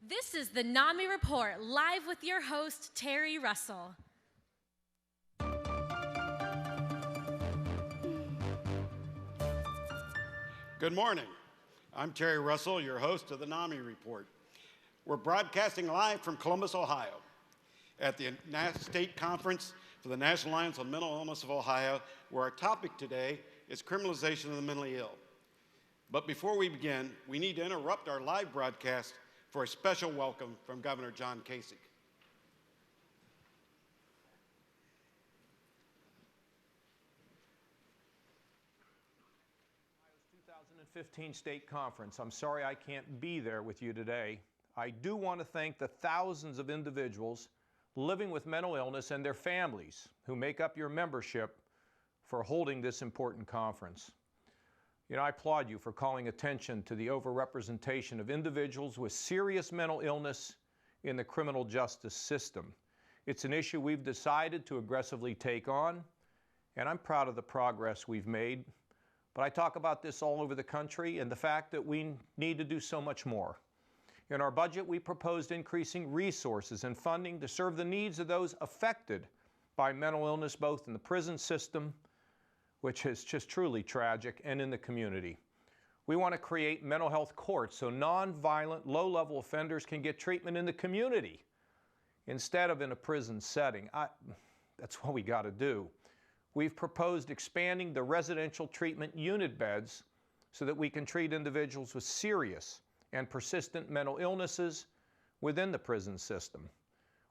This is the NAMI Report, live with your host, Terry Russell. Good morning. I'm Terry Russell, your host of the NAMI Report. We're broadcasting live from Columbus, Ohio, at the State Conference for the National Alliance on Mental Illness of Ohio, where our topic today is criminalization of the mentally ill. But before we begin, we need to interrupt our live broadcast for a special welcome from Governor John Kasich. Ohio's 2015 State Conference. I'm sorry I can't be there with you today. I do want to thank the thousands of individuals living with mental illness and their families who make up your membership for holding this important conference. You know, I applaud you for calling attention to the overrepresentation of individuals with serious mental illness in the criminal justice system. It's an issue we've decided to aggressively take on, and I'm proud of the progress we've made. But I talk about this all over the country and the fact that we need to do so much more. In our budget, we proposed increasing resources and funding to serve the needs of those affected by mental illness, both in the prison system, which is just truly tragic, and in the community. We want to create mental health courts so nonviolent, low-level offenders can get treatment in the community instead of in a prison setting. That's what we got to do. We've proposed expanding the residential treatment unit beds so that we can treat individuals with serious and persistent mental illnesses within the prison system.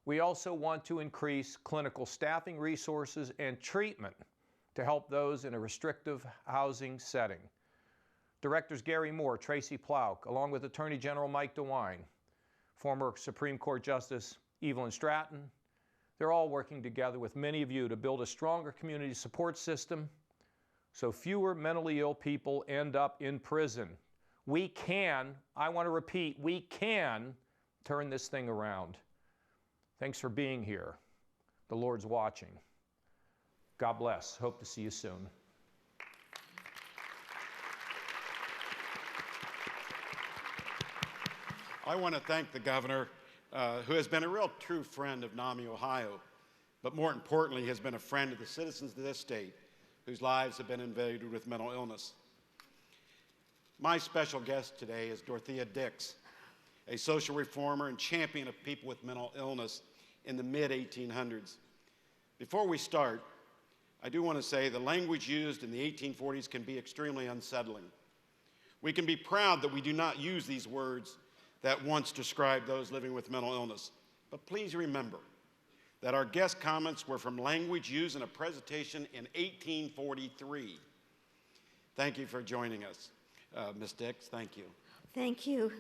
We also want to increase clinical staffing resources and treatment to help those in a restrictive housing setting. Directors Gary Moore, Tracy Plouck, along with Attorney General Mike DeWine, former Supreme Court Justice Evelyn Stratton, they're all working together with many of you to build a stronger community support system so fewer mentally ill people end up in prison. We can, I want to repeat, we can turn this thing around. Thanks for being here. The Lord's watching. God bless. Hope to see you soon. I want to thank the governor, who has been a real true friend of NAMI Ohio, but more importantly, has been a friend of the citizens of this state whose lives have been invaded with mental illness. My special guest today is Dorothea Dix, a social reformer and champion of people with mental illness in the mid-1800s. Before we start, I do want to say the language used in the 1840s can be extremely unsettling. We can be proud that we do not use these words that once described those living with mental illness. But please remember that our guest comments were from language used in a presentation in 1843. Thank you for joining us. Ms. Dix, thank you. Thank you.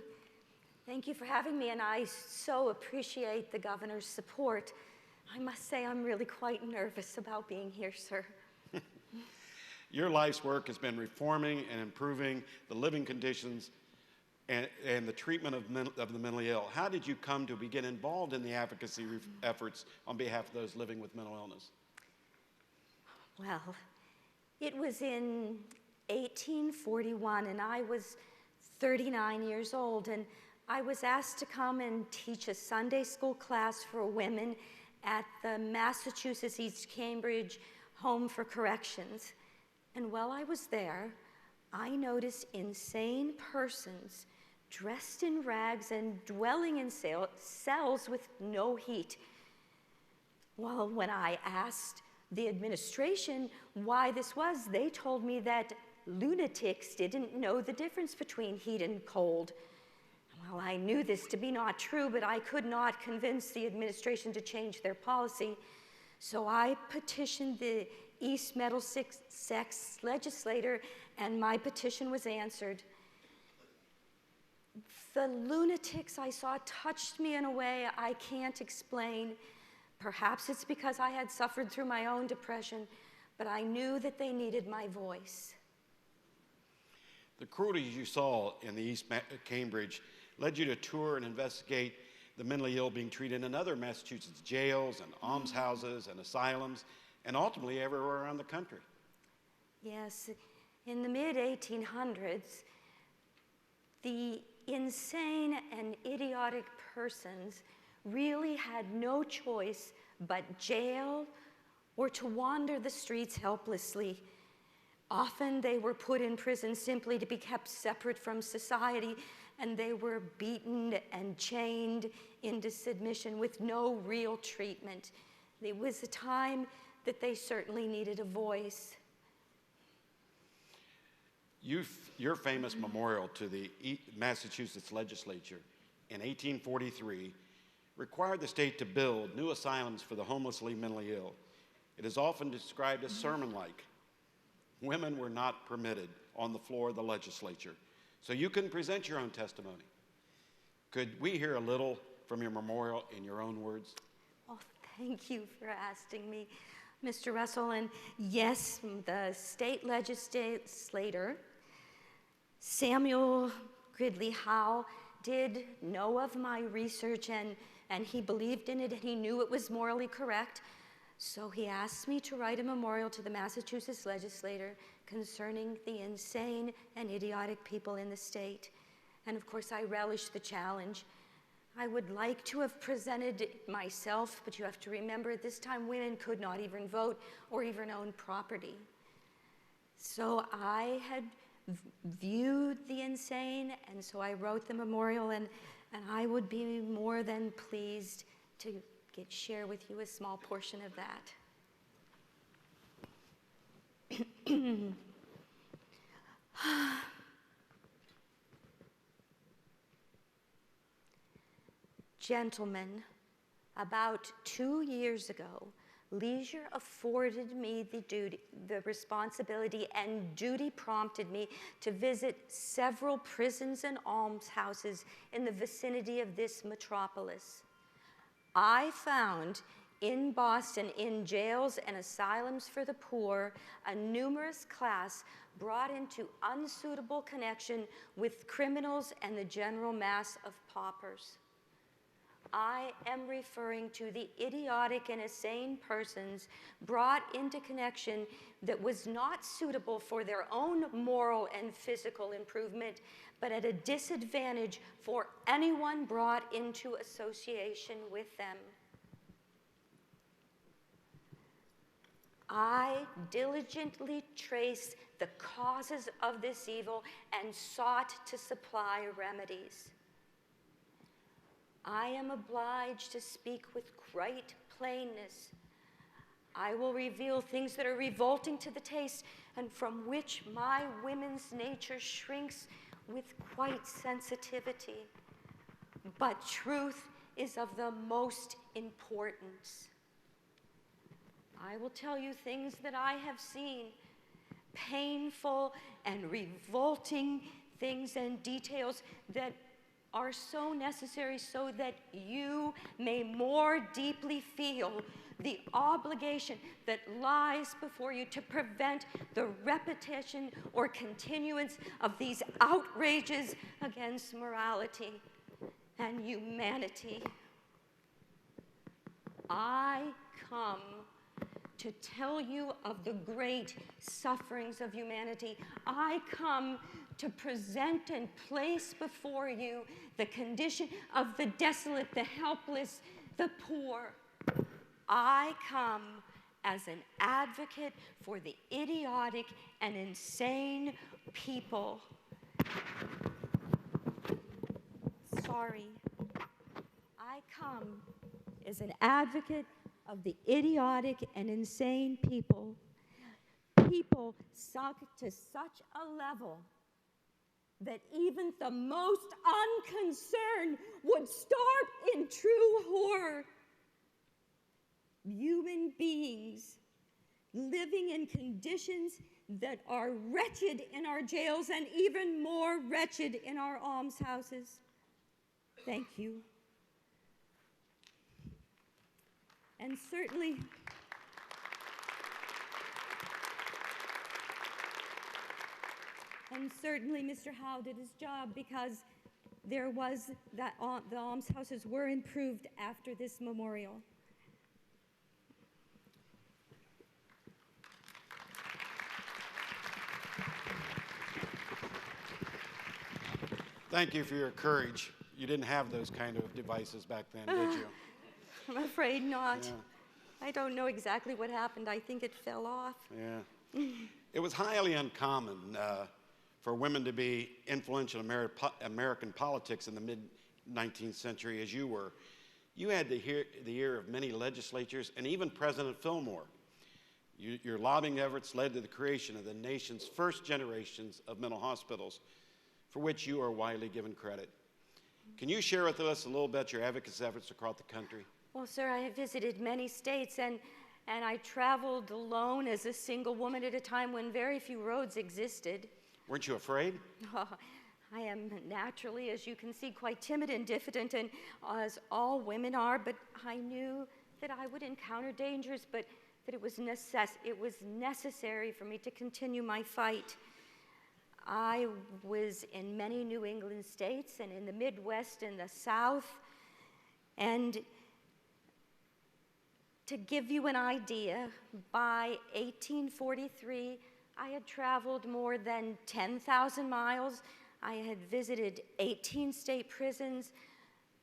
Thank you for having me, and I so appreciate the governor's support. I must say I'm really quite nervous about being here, sir. Your life's work has been reforming and improving the living conditions and the treatment of the mentally ill. How did you come to begin involved in the advocacy efforts on behalf of those living with mental illness? Well, it was in 1841, and I was 39 years old, and I was asked to come and teach a Sunday school class for women at the Massachusetts East Cambridge Home for Corrections. And while I was there, I noticed insane persons dressed in rags and dwelling in cells with no heat. Well, when I asked the administration why this was, they told me that lunatics didn't know the difference between heat and cold. Well, I knew this to be not true, but I could not convince the administration to change their policy. So I petitioned the East Middlesex legislator, and my petition was answered. The lunatics I saw touched me in a way I can't explain. Perhaps it's because I had suffered through my own depression, but I knew that they needed my voice. The cruelties you saw in the East Cambridge led you to tour and investigate the mentally ill being treated in other Massachusetts jails and almshouses and asylums, and ultimately everywhere around the country. Yes, in the mid-1800s, the insane and idiotic persons really had no choice but jail or to wander the streets helplessly. Often they were put in prison simply to be kept separate from society, and they were beaten and chained into submission with no real treatment. It was a time that they certainly needed a voice. Your famous memorial to the Massachusetts legislature in 1843 required the state to build new asylums for the homelessly mentally ill. It is often described as sermon-like. Women were not permitted on the floor of the legislature, so you couldn't present your own testimony. Could we hear a little from your memorial in your own words? Oh, thank you for asking me, Mr. Russell. And yes, the state legislator, Samuel Gridley Howe, did know of my research, and he believed in it, and he knew it was morally correct. So he asked me to write a memorial to the Massachusetts legislator concerning the insane and idiotic people in the state. And of course, I relished the challenge. I would like to have presented it myself, but you have to remember at this time women could not even vote or even own property. So I had viewed the insane, and so I wrote the memorial, and I would be more than pleased to share with you a small portion of that. Gentlemen, about 2 years ago, leisure afforded me the responsibility, and duty prompted me to visit several prisons and almshouses in the vicinity of this metropolis. I found in Boston, in jails and asylums for the poor, a numerous class brought into unsuitable connection with criminals and the general mass of paupers. I am referring to the idiotic and insane persons brought into connection that was not suitable for their own moral and physical improvement, but at a disadvantage for anyone brought into association with them. I diligently traced the causes of this evil and sought to supply remedies. I am obliged to speak with great plainness. I will reveal things that are revolting to the taste and from which my women's nature shrinks with quite sensitivity. But truth is of the most importance. I will tell you things that I have seen, painful and revolting things and details that are so necessary so that you may more deeply feel the obligation that lies before you to prevent the repetition or continuance of these outrages against morality and humanity. I come to tell you of the great sufferings of humanity. I come to present and place before you the condition of the desolate, the helpless, the poor. I come as an advocate for the idiotic and insane people. Sorry. I come as an advocate of the idiotic and insane people. People sunk to such a level that even the most unconcerned would start in true horror. Human beings living in conditions that are wretched in our jails and even more wretched in our almshouses. Thank you. And certainly, Mr. Howe did his job, because there was that the almshouses were improved after this memorial. Thank you for your courage. You didn't have those kind of devices back then, did you? I'm afraid not. Yeah. I don't know exactly what happened. I think it fell off. Yeah. It was highly uncommon for women to be influential in American politics in the mid-19th century as you were. You had the ear of many legislatures and even President Fillmore. Your lobbying efforts led to the creation of the nation's first generations of mental hospitals, for which you are widely given credit. Can you share with us a little bit your advocacy efforts across the country? Well, sir, I have visited many states, and I traveled alone as a single woman at a time when very few roads existed. Weren't you afraid? Oh, I am naturally, as you can see, quite timid and diffident, and as all women are, but I knew that I would encounter dangers, but that it was necessary for me to continue my fight. I was in many New England states and in the Midwest and the South, and to give you an idea, by 1843, I had traveled more than 10,000 miles. I had visited 18 state prisons,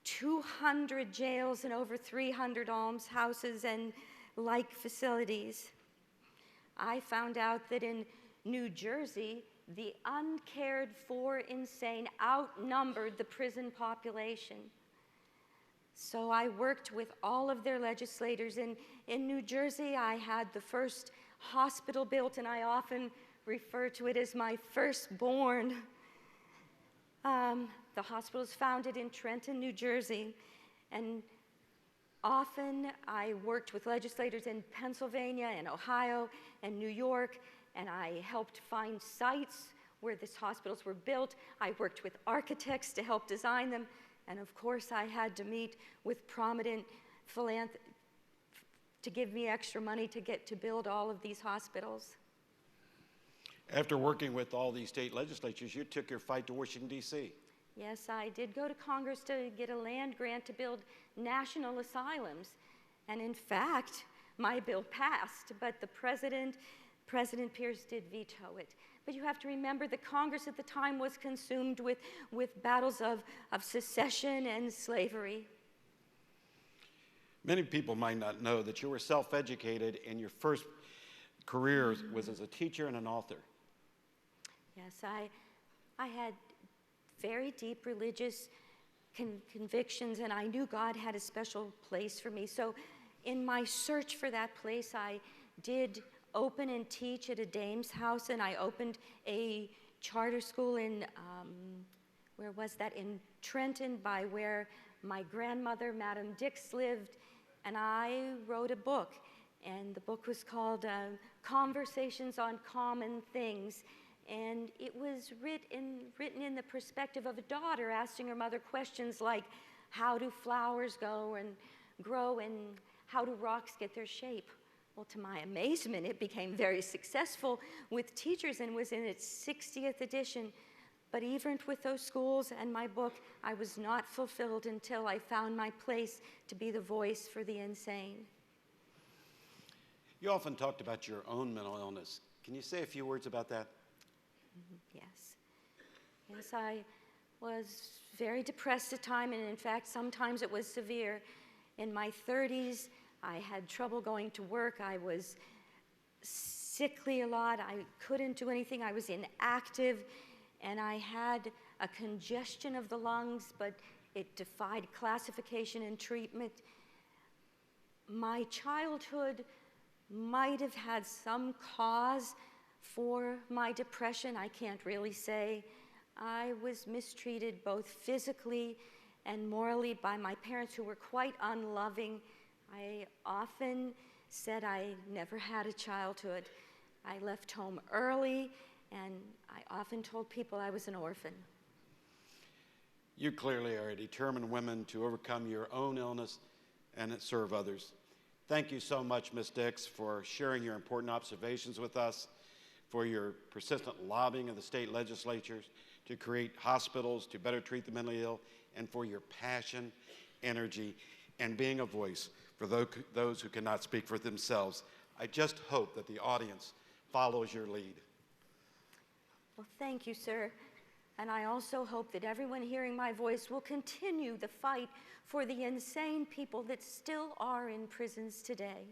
200 jails, and over 300 almshouses and like facilities. I found out that in New Jersey, the uncared for insane outnumbered the prison population. So I worked with all of their legislators. In New Jersey, I had the first hospital built, and I often refer to it as my firstborn. The hospital is founded in Trenton, New Jersey, and often I worked with legislators in Pennsylvania and Ohio and New York, and I helped find sites where these hospitals were built. I worked with architects to help design them, and of course I had to meet with prominent philanthropists to give me extra money to build all of these hospitals. After working with all these state legislatures, you took your fight to Washington, D.C. Yes, I did go to Congress to get a land grant to build national asylums. And in fact, my bill passed, but President Pierce did veto it. But you have to remember that Congress at the time was consumed with battles of secession and slavery. Many people might not know that you were self-educated and your first career was as a teacher and an author. Yes, I had very deep religious convictions, and I knew God had a special place for me. So in my search for that place, I did open and teach at a dame's house, and I opened a charter school in, where was that? In Trenton, by where my grandmother, Madam Dix, lived, and I wrote a book, and the book was called Conversations on Common Things. And it was written in the perspective of a daughter asking her mother questions like, how do flowers grow and how do rocks get their shape? Well, to my amazement, it became very successful with teachers and was in its 60th edition. But even with those schools and my book, I was not fulfilled until I found my place to be the voice for the insane. You often talked about your own mental illness. Can you say a few words about that? Yes. Yes, I was very depressed at times, and in fact, sometimes it was severe. In my 30s, I had trouble going to work. I was sickly a lot. I couldn't do anything. I was inactive, and I had a congestion of the lungs, but it defied classification and treatment. My childhood might have had some cause for my depression. I can't really say. I was mistreated both physically and morally by my parents, who were quite unloving. I often said I never had a childhood. I left home early, and I often told people I was an orphan. You clearly are a determined woman to overcome your own illness and serve others. Thank you so much, Ms. Dix, for sharing your important observations with us, for your persistent lobbying of the state legislatures to create hospitals to better treat the mentally ill, and for your passion, energy, and being a voice for those who cannot speak for themselves. I just hope that the audience follows your lead. Well, thank you, sir. And I also hope that everyone hearing my voice will continue the fight for the insane people that still are in prisons today.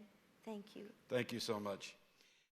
Thank you. Thank you so much.